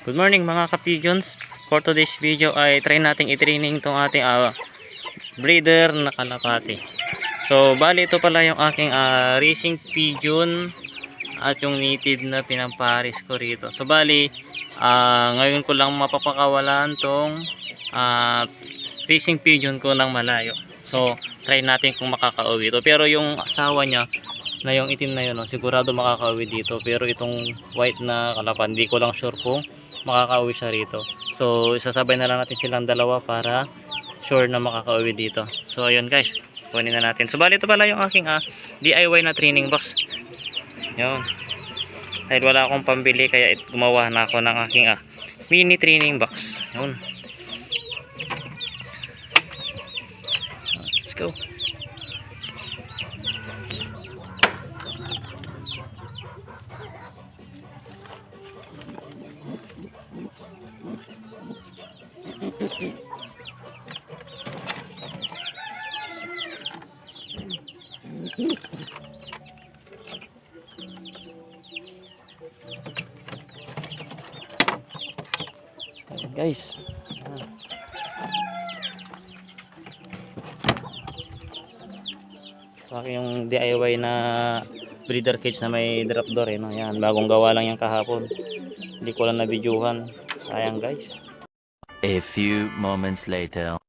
Good morning mga ka-pigeons. For today's video ay try nating i-training itong ating breeder na kalapati. So bali ito pala yung aking racing pigeon at yung native na pinamparis ko rito. So bali ngayon ko lang mapapakawalan tong racing pigeon ko ng malayo. So try natin kung makakauwi ito. Pero yung asawa niya na yung itim na yun, sigurado makakauwi dito. Pero itong white na kalapan, hindi ko lang sure kung makakauwi siya rito. So isasabay na lang natin silang dalawa para sure na makakauwi dito. So ayun guys, kunin na natin. So bali ito pala yung aking DIY na training box. Yun. Dahil wala akong pambili kaya gumawa na ako ng aking mini training box. Yun. Let's go. Guys, yung DIY na breeder cage na may drop door no? Yan, bagong gawa lang yan kahapon, hindi ko lang na videohan, sayang guys. A few moments later.